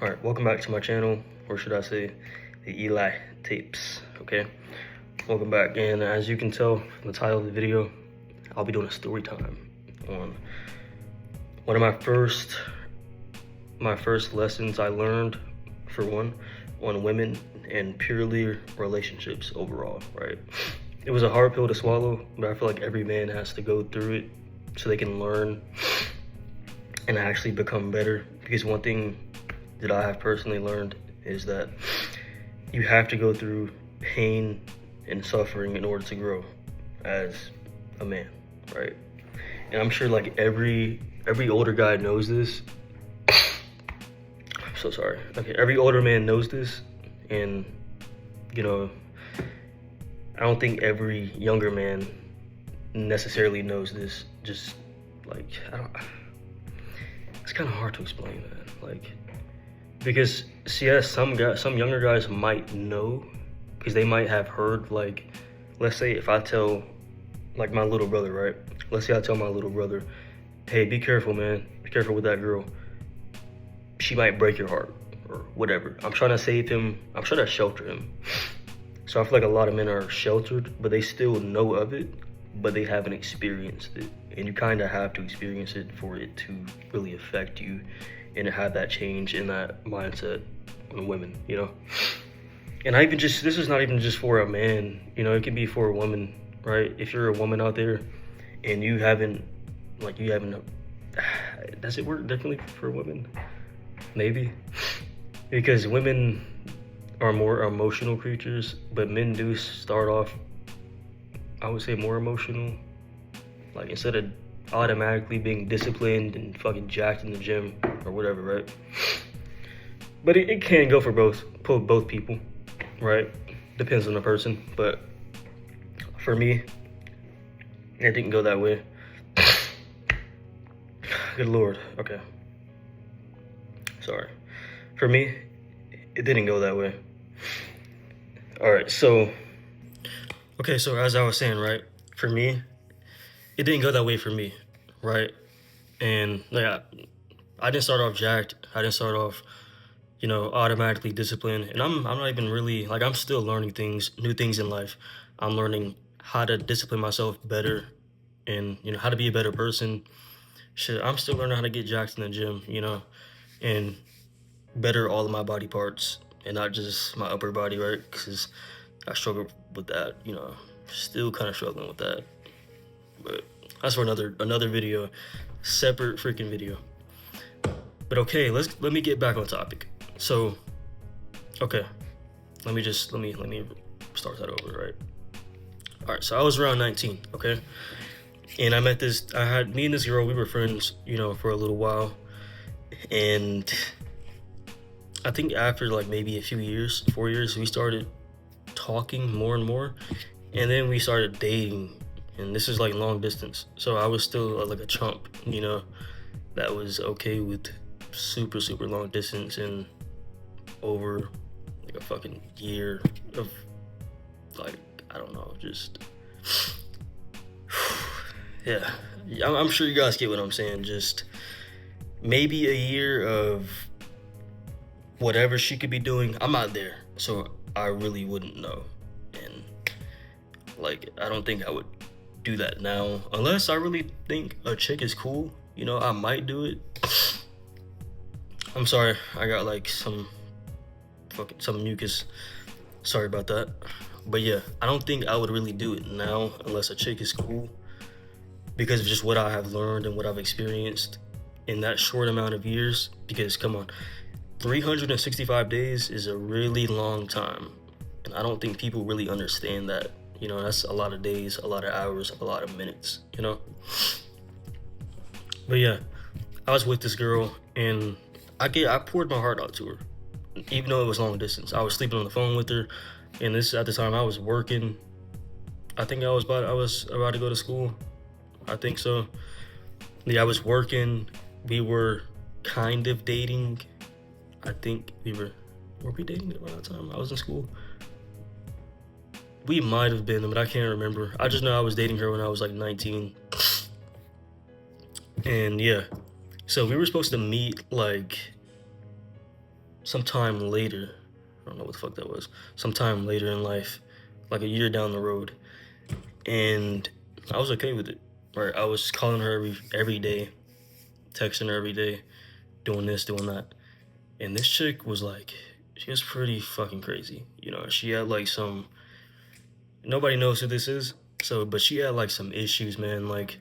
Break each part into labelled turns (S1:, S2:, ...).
S1: Alright, welcome back to my channel, or should I say, the Eli Tapes, okay? Welcome back, and as you can tell from the title of the video, I'll be doing a story time on one of my first lessons I learned, for one, on women and purely relationships overall, right? It was a hard pill to swallow, but I feel like every man has to go through it so they can learn and actually become better, because one thing that I have personally learned is that you have to go through pain and suffering in order to grow as a man, right? And I'm sure like every older guy knows this. I'm so sorry. Okay, every older man knows this, and you know, I don't think every younger man necessarily knows this. Just like, it's kind of hard to explain, man. Like, because yes, some younger guys might know, because they might have heard, like, let's say if I tell, like, my little brother, right? Let's say I tell my little brother, hey, be careful, man. Be careful with that girl. She might break your heart or whatever. I'm trying to save him. I'm trying to shelter him. So I feel like a lot of men are sheltered, but they still know of it, but they haven't experienced it. And you kind of have to experience it for it to really affect you and to have that change in that mindset on women, you know? And this is not even just for a man, you know, it can be for a woman, right? If you're a woman out there and you haven't, does it work differently for women? Maybe. Because women are more emotional creatures, but men do start off, I would say, more emotional. Like, instead of automatically being disciplined and fucking jacked in the gym or whatever, right? But it can go for both people, right? Depends on the person. But for me, it didn't go that way. Good Lord. Okay. Sorry. For me, it didn't go that way. All right, so as I was saying, right, for me, it didn't go that way for me, right? And like, I didn't start off jacked. I didn't start off, you know, automatically disciplined. And I'm not even really, like, I'm still learning new things in life. I'm learning how to discipline myself better and, you know, how to be a better person. Shit, I'm still learning how to get jacked in the gym, you know, and better all of my body parts and not just my upper body, right? Because I struggle with that, you know, still kind of struggling with that. But that's for another video, separate freaking video. But okay, let me get back on topic. So, okay, let me start that over, right? All right, so I was around 19, okay, and me and this girl, we were friends, you know, for a little while, and I think after like maybe a few years, 4 years, we started talking more and more, and then we started dating. And this is like long distance, so I was still like a chump, you know, that was okay with super long distance and over like a fucking year of, like, I don't know, just yeah, I'm sure you guys get what I'm saying. Just maybe a year of whatever she could be doing. I'm not there, so I really wouldn't know. And like, I don't think I would do that now unless I really think a chick is cool, you know. I might do it. I'm sorry, I got like some mucus, sorry about that. But yeah, I don't think I would really do it now unless a chick is cool, because of just what I have learned and what I've experienced in that short amount of years. Because come on, 365 days is a really long time, and I don't think people really understand that. You know, that's a lot of days, a lot of hours, a lot of minutes, you know? But yeah, I was with this girl, and I poured my heart out to her, even though it was long distance. I was sleeping on the phone with her, and this, at the time, I was working. I think I was about to go to school. I think so. Yeah, I was working. We were kind of dating. I think were we dating around that time? I was in school. We might have been, but I can't remember. I just know I was dating her when I was like 19. And yeah, so we were supposed to meet like sometime later, I don't know what the fuck that was, sometime later in life, like a year down the road, and I was okay with it, right? I was calling her every day, texting her every day, doing this, doing that. And this chick was like, she was pretty fucking crazy. You know, she had like some, nobody knows who this is. So, but she had like some issues, man. Like,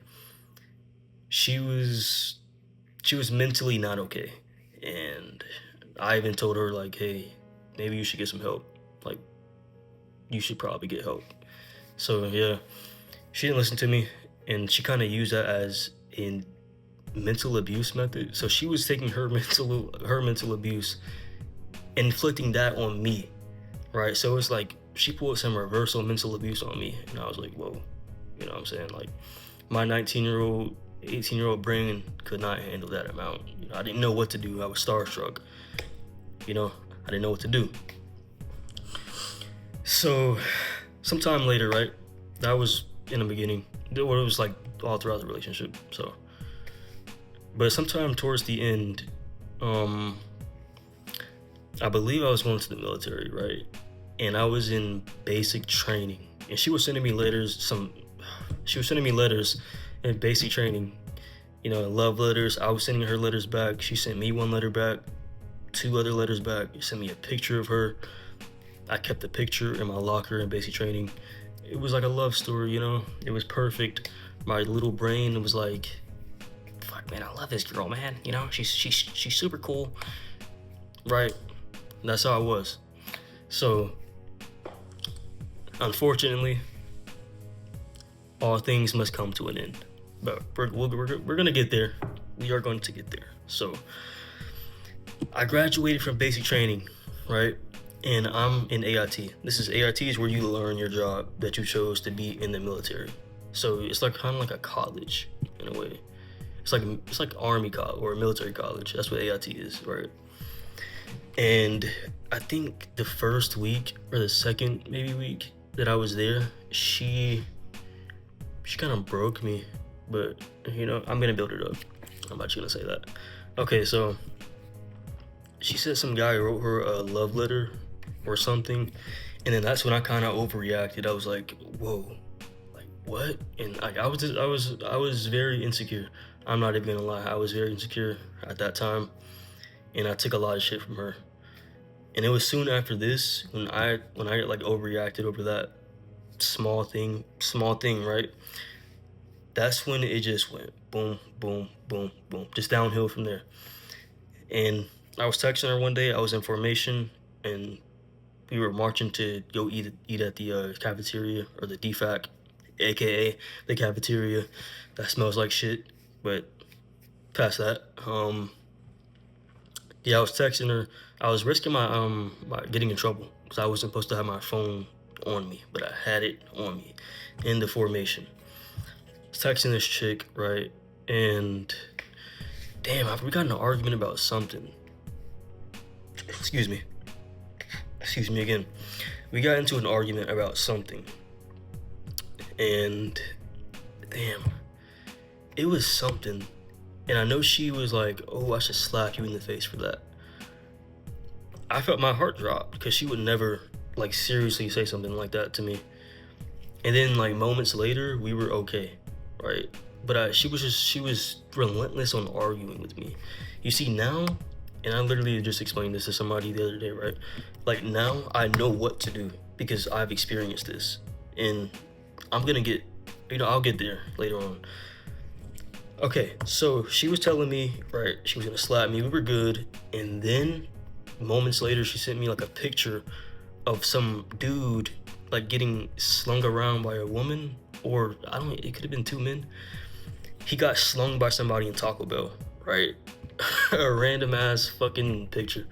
S1: she was mentally not okay. And I even told her like, hey, maybe you should get some help. Like, you should probably get help. So yeah, she didn't listen to me, and she kind of used that as a mental abuse method. So she was taking her mental abuse, inflicting that on me, right? So it's like she pulled some reversal mental abuse on me, and I was like, whoa, you know what I'm saying? Like, my 19-year-old, 18-year-old brain could not handle that amount. You know, I didn't know what to do. I was starstruck. You know, I didn't know what to do. So sometime later, right? That was in the beginning. It was like all throughout the relationship. So, but sometime towards the end, I believe I was going to the military, right? And I was in basic training, and she was sending me letters. She was sending me letters in basic training. You know, love letters. I was sending her letters back. She sent me one letter back, 2 other letters back. She sent me a picture of her. I kept the picture in my locker in basic training. It was like a love story, you know? It was perfect. My little brain was like, fuck, man, I love this girl, man. You know, she's super cool, right? And that's how I was. So, unfortunately, all things must come to an end. But we're gonna get there. We are going to get there. So, I graduated from basic training, right? And I'm in AIT. This is AIT is where you learn your job that you chose to be in the military. So it's like kind of like a college in a way. It's like army college or military college. That's what AIT is, right? And I think the first week or the second maybe week that I was there, she kind of broke me. But you know, I'm gonna build it up. I'm actually gonna say that. Okay, so she said some guy wrote her a love letter or something, and then that's when I kind of overreacted. I was like, whoa, like what? And I was very insecure. I'm not even gonna lie, I was very insecure at that time, and I took a lot of shit from her. And it was soon after this when I like overreacted over that small thing, right? That's when it just went boom, boom, boom, boom, just downhill from there. And I was texting her one day. I was in formation, and we were marching to go eat at the cafeteria, or the DFAC, aka the cafeteria that smells like shit. But past that, yeah, I was texting her. I was risking my getting in trouble because I wasn't supposed to have my phone on me, but I had it on me in the formation. I was texting this chick, right? And damn, we got in an argument about something. Excuse me again. We got into an argument about something, and damn, it was something. And I know she was like, oh, I should slap you in the face for that. I felt my heart drop because she would never like seriously say something like that to me. And then like moments later, we were okay, right? But she was relentless on arguing with me. You see now, and I literally just explained this to somebody the other day, right? Like now I know what to do because I've experienced this, and I'm gonna get, you know, I'll get there later on. Okay, so she was telling me, right, she was gonna slap me, we were good, and then moments later she sent me like a picture of some dude like getting slung around by a woman, or I don't, it could have been 2 men. He got slung by somebody in Taco Bell, right? A random ass fucking picture.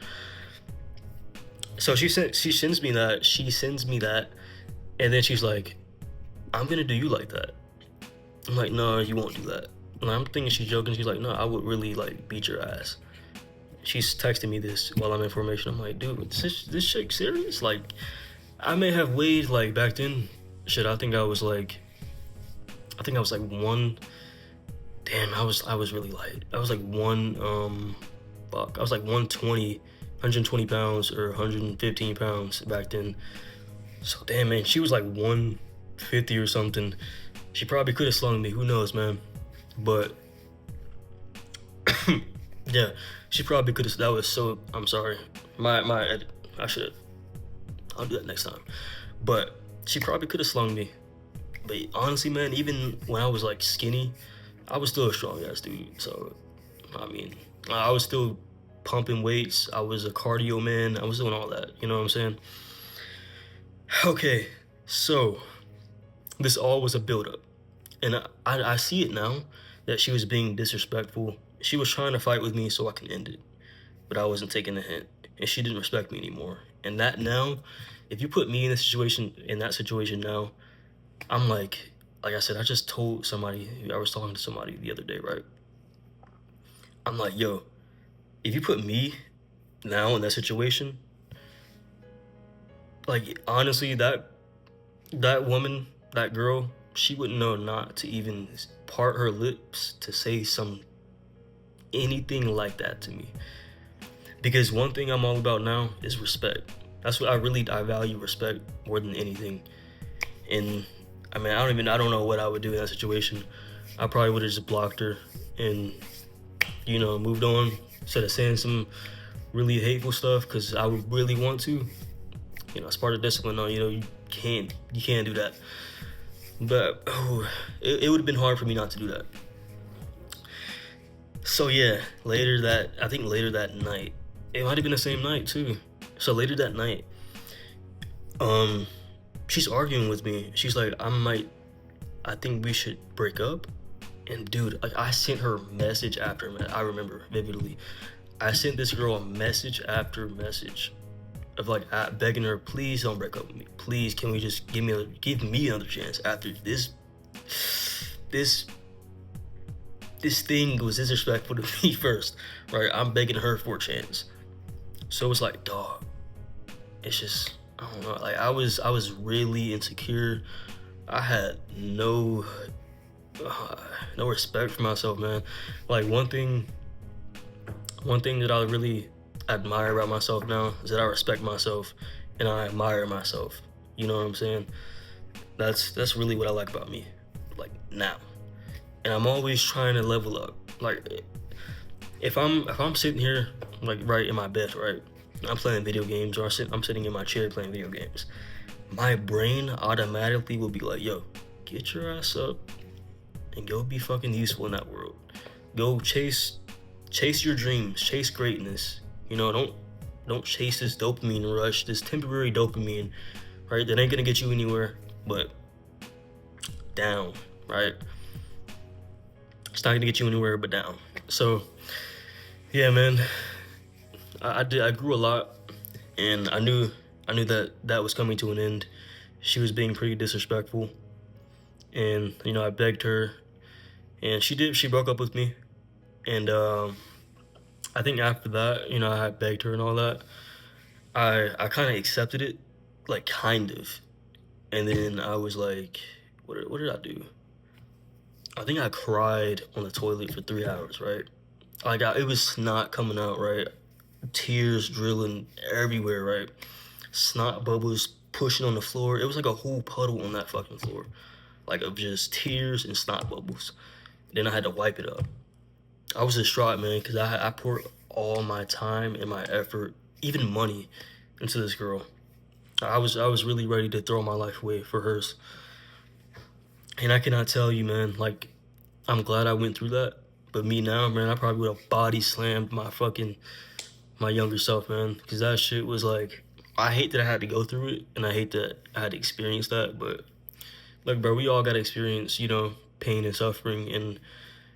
S1: So she sends me that, and then she's like, I'm gonna do you like that. I'm like, no, you won't do that. And I'm thinking she's joking. She's like, no, I would really like beat your ass. She's texting me this while I'm in formation. I'm like, dude, this chick serious? Like, I may have weighed like back then, shit, I think I was like one. Damn, I was really light. I was like I was like 120. 120 pounds or 115 pounds back then. So damn, man, she was like 150 or something. She probably could have slung me. Who knows, man? But yeah, she probably could have. That was so. I'm sorry. I should. I'll do that next time. But she probably could have slung me. But honestly, man, even when I was like skinny, I was still a strong ass dude. So, I mean, I was still pumping weights. I was a cardio man. I was doing all that. You know what I'm saying? Okay, so this all was a build-up, and I see it now that she was being disrespectful. She was trying to fight with me so I can end it, but I wasn't taking the hint, and she didn't respect me anymore. And that now, if you put me in that situation now, I'm like I said, I just told somebody, I was talking to somebody the other day, right? I'm like, yo, if you put me now in that situation, like honestly, that woman, that girl, she wouldn't know not to even part her lips to say anything like that to me. Because one thing I'm all about now is respect. That's what I value, respect more than anything. And I mean, I don't know what I would do in that situation. I probably would have just blocked her and, you know, moved on instead of saying some really hateful stuff, because I would really want to. You know, it's part of discipline. No, you know, you can't do that. But it would have been hard for me not to do that. So yeah, later that night, it might have been the same night too. So later that night, she's arguing with me. She's like, I think we should break up. And dude, like I sent her message after I remember vividly. I sent this girl a message after message of like begging her, please don't break up with me. Please, can we just give me another chance after this thing was disrespectful to me first, right? I'm begging her for a chance. So it's like, dog, it's just, I don't know. Like I was really insecure. I had no respect for myself, man. Like one thing that I really admire about myself now is that I respect myself and I admire myself. You know what I'm saying? That's really what I like about me, like now. And I'm always trying to level up. Like if I'm sitting here like right in my bed, right, I'm playing video games, or I'm sitting in my chair playing video games, my brain automatically will be like, yo, get your ass up and go be fucking useful in that world. Go chase your dreams, chase greatness. You know, don't chase this dopamine rush, this temporary dopamine, right? That ain't gonna get you anywhere but down, right? It's not gonna get you anywhere but down. So, yeah, man, I grew a lot, and I knew that was coming to an end. She was being pretty disrespectful, and you know, I begged her, and she broke up with me, and I think after that, you know, I had begged her and all that. I kind of accepted it, like kind of, and then I was like, what did I do? I think I cried on the toilet for 3 hours, right? Like it was snot coming out, right? Tears drilling everywhere, right? Snot bubbles pushing on the floor. It was like a whole puddle on that fucking floor, like of just tears and snot bubbles. Then I had to wipe it up. I was distraught, man, because I poured all my time and my effort, even money, into this girl. I was really ready to throw my life away for hers. And I cannot tell you, man, like, I'm glad I went through that. But me now, man, I probably would have body slammed my younger self, man. Because that shit was like, I hate that I had to go through it, and I hate that I had to experience that. But, look, bro, we all got to experience, you know, pain and suffering and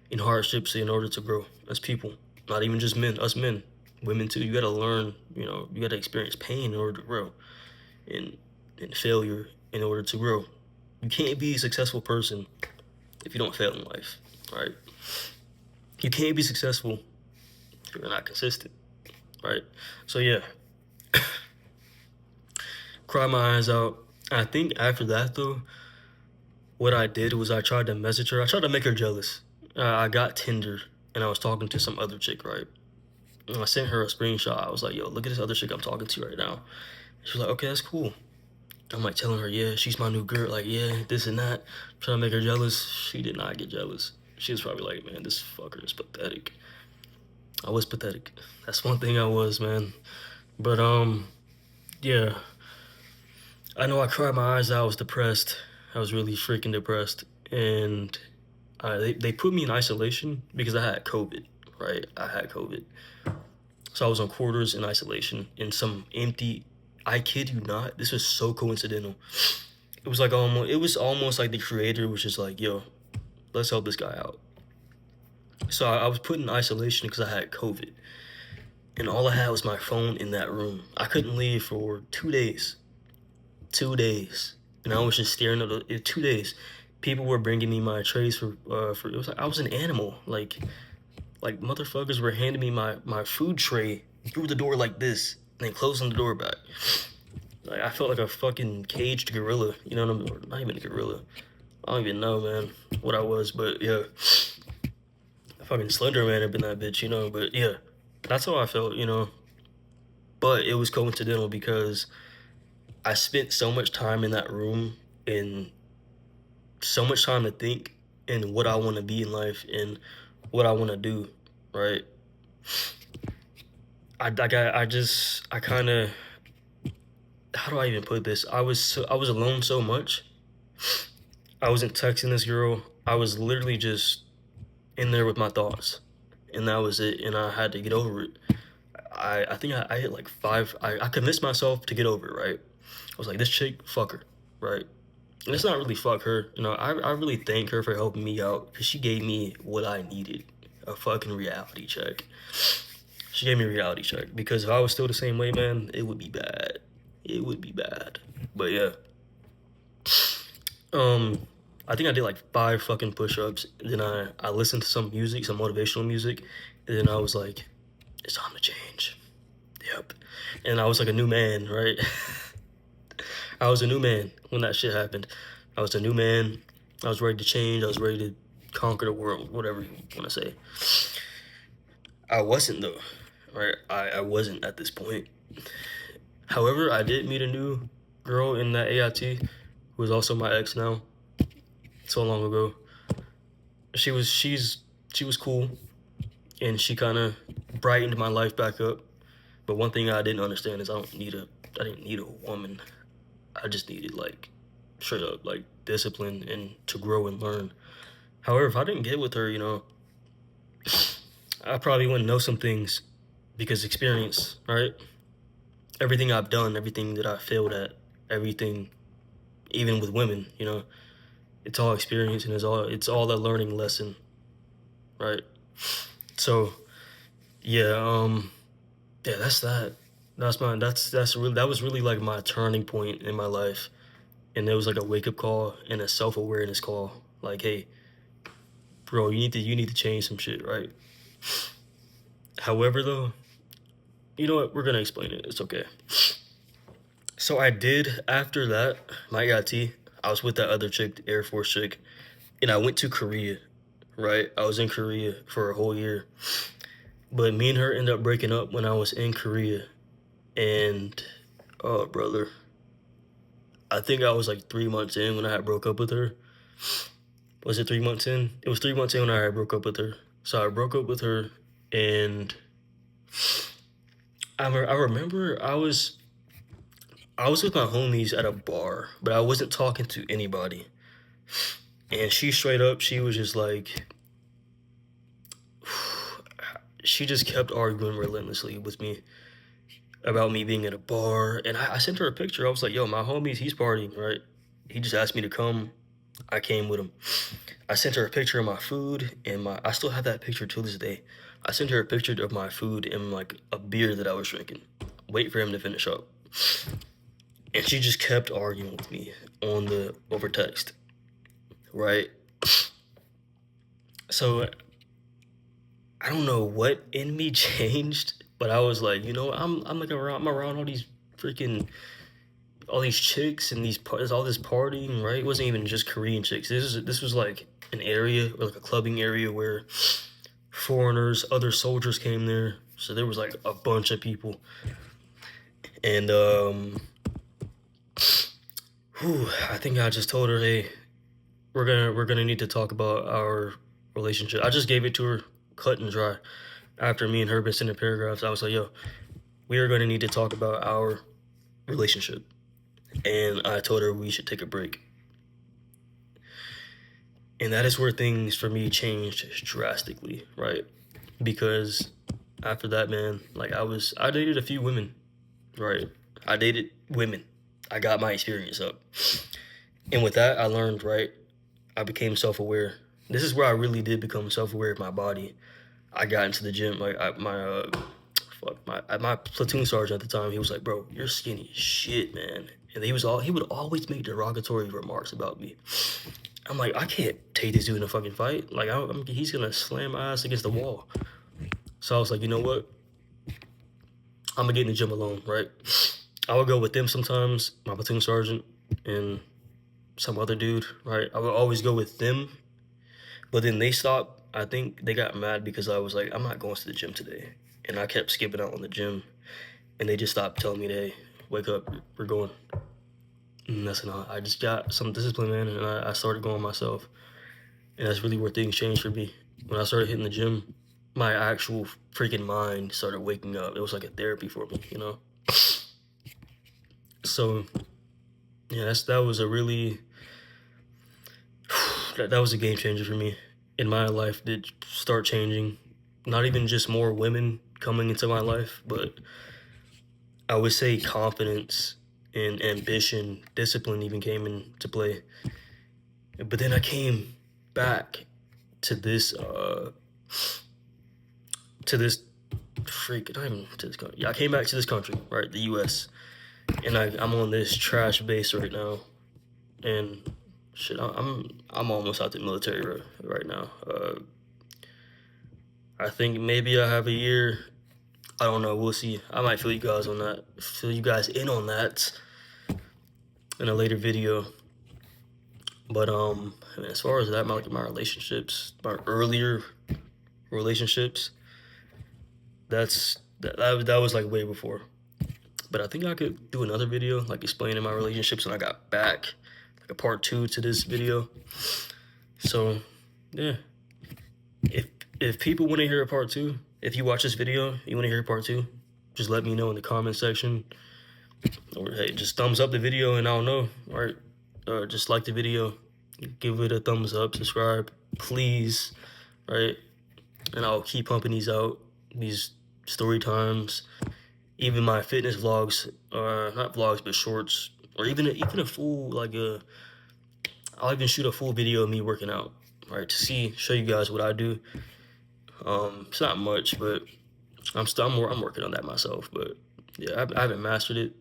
S1: in hardships in order to grow as people. Not even just men, us men, women too. You got to learn, you know, you got to experience pain in order to grow, and failure in order to grow. You can't be a successful person if you don't fail in life, right? You can't be successful if you're not consistent, right? So yeah, cry my eyes out. I think after that though, what I did was I tried to message her. I tried to make her jealous. I got Tinder and I was talking to some other chick, right? And I sent her a screenshot. I was like, yo, look at this other chick I'm talking to right now. She was like, okay, that's cool. I'm like telling her, yeah, she's my new girl. Like, yeah, this and that. I'm trying to make her jealous. She did not get jealous. She was probably like, man, this fucker is pathetic. I was pathetic. That's one thing I was, man. But, yeah. I know I cried my eyes out. I was depressed. I was really freaking depressed. And they put me in isolation because I had COVID, right? I had COVID. So I was on quarters in isolation in some empty, I kid you not, this was so coincidental. It was almost like the creator was just like, yo, let's help this guy out. So I was put in isolation because I had COVID. And all I had was my phone in that room. I couldn't leave for 2 days. 2 days. And I was just staring at 2 days. People were bringing me my trays for it was like I was an animal. Like motherfuckers were handing me my food tray through the door like this, and then closing the door back. Like I felt like a fucking caged gorilla. You know what I'm? Not even a gorilla. I don't even know, man, what I was, but yeah, fucking Slender Man up in that bitch, you know. But yeah, that's how I felt, you know. But it was coincidental because I spent so much time in that room and so much time to think and what I want to be in life and what I want to do, right? I kind of, how do I even put this? I was alone so much. I wasn't texting this girl. I was literally just in there with my thoughts, and that was it. And I had to get over it. I think I hit like 5. I convinced myself to get over it, right? I was like, this chick, fuck her, right? And it's not really fuck her, you know. I really thank her for helping me out because she gave me what I needed, a fucking reality check. She gave me a reality check because if I was still the same way, man, it would be bad. It would be bad. But yeah. I think I did like 5 fucking push-ups. Then I listened to some music, some motivational music, and then I was like, it's time to change. Yep. And I was like a new man, right? I was a new man when that shit happened. I was a new man. I was ready to change. I was ready to conquer the world, whatever you want to say. I wasn't though, right? I wasn't at this point. However, I did meet a new girl in that AIT who is also my ex now. So long ago. She was cool, and she kind of brightened my life back up. But one thing I didn't understand is I didn't need a woman. I just needed like straight up like discipline and to grow and learn. However, if I didn't get with her, you know, I probably wouldn't know some things because experience, right? Everything I've done, everything that I failed at, everything, even with women, you know, it's all experience and it's all a learning lesson, right? So, yeah, that's that. That was really like my turning point in my life, and it was like a wake up call and a self awareness call. Like, hey, bro, you need to change some shit, right? However, though, you know what? We're gonna explain it. It's okay. So I did after that, my EIT. I was with that other chick, the Air Force chick, and I went to Korea, right? I was in Korea for a whole year, but me and her ended up breaking up when I was in Korea, and oh brother, I think I was like 3 months in when I had broke up with her. Was it 3 months in? It was 3 months in when I had broke up with her. So I broke up with her, and I remember I was with my homies at a bar, but I wasn't talking to anybody. And she straight up, she was just like, she just kept arguing relentlessly with me about me being at a bar. And I sent her a picture. I was like, yo, my homies, he's partying, right? He just asked me to come. I came with him. I sent her a picture of my food and I still have that picture till this day. I sent her a picture of my food and like a beer that I was drinking. Wait for him to finish up. And she just kept arguing with me over text, right? So I don't know what in me changed, but I was like, you know, I'm around all these chicks and all this partying, right? It wasn't even just Korean chicks. This was like an area or like a clubbing area where foreigners, other soldiers came there. So there was like a bunch of people. And I think I just told her, hey, we're gonna need to talk about our relationship. I just gave it to her cut and dry. After me and her been sending paragraphs, I was like, yo, we are gonna need to talk about our relationship. And I told her we should take a break. And that is where things for me changed drastically, right? Because after that, man, like I dated a few women, right? I dated women. I got my experience up. And with that, I learned, right? I became self-aware. This is where I really did become self-aware of my body. I got into the gym, like my platoon sergeant at the time, he was like, bro, you're skinny as shit, man. And he would always make derogatory remarks about me. I'm like, I can't take this dude in a fucking fight. Like, he's gonna slam my ass against the wall. So I was like, you know what? I'm gonna get in the gym alone, right? I would go with them sometimes, my platoon sergeant and some other dude, right? I would always go with them, but then they stopped. I think they got mad because I was like, I'm not going to the gym today. And I kept skipping out on the gym, and they just stopped telling me, hey, wake up, we're going. And that's not, I just got some discipline, man, and I started going myself. And that's really where things changed for me. When I started hitting the gym, my actual freaking mind started waking up. It was like a therapy for me, you know? So, yeah, that was a really, that was a game changer for me. And my life did start changing. Not even just more women coming into my life, but I would say confidence and ambition, discipline even came into play. But then I came back to this freak, not even to this country. Yeah, I came back to this country, right, the U.S. And I'm on this trash base right now, and shit, I'm almost out the military right now. I think maybe I have a year. I don't know. We'll see. I might fill you guys in on that in a later video. But as far as that, my relationships, my earlier relationships, that was like way before. But I think I could do another video like explaining my relationships when I got back, like a part 2 to this video. So yeah, if people want to hear a part 2, if you watch this video, you want to hear a part 2, just let me know in the comment section. Or hey, just thumbs up the video and I'll know. All right, just like the video, give it a thumbs up, subscribe, please. Right, and I'll keep pumping these out, these story times, even my fitness vlogs, not vlogs but shorts, or even a full I'll even shoot a full video of me working out, right, to show you guys what I do. It's not much, but I'm working on that myself. But yeah, I haven't mastered it.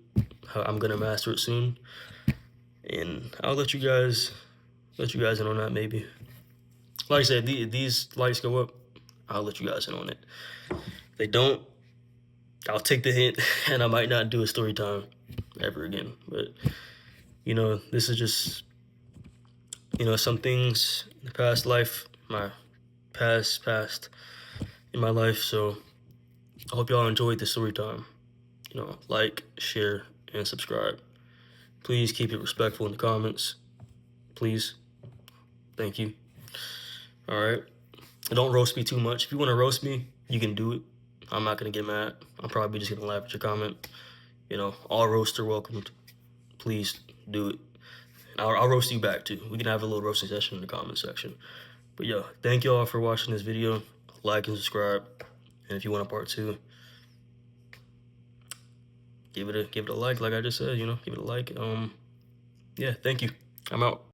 S1: I'm gonna master it soon, and I'll let you guys in on that maybe. Like I said, these likes go up, I'll let you guys in on it. If they don't, I'll take the hint, and I might not do a story time ever again. But you know, this is just, you know, some things in the past life, my past in my life. So I hope y'all enjoyed the story time. You know, like, share, and subscribe. Please keep it respectful in the comments. Please. Thank you. All right. And don't roast me too much. If you want to roast me, you can do it. I'm not going to get mad. I'm probably just going to laugh at your comment. You know, all roasts are welcomed. Please do it. I'll roast you back too. We can have a little roasting session in the comment section. But yeah, thank y'all for watching this video. Like and subscribe. And if you want a part 2, give it a like I just said, you know, give it a like. Yeah, thank you. I'm out.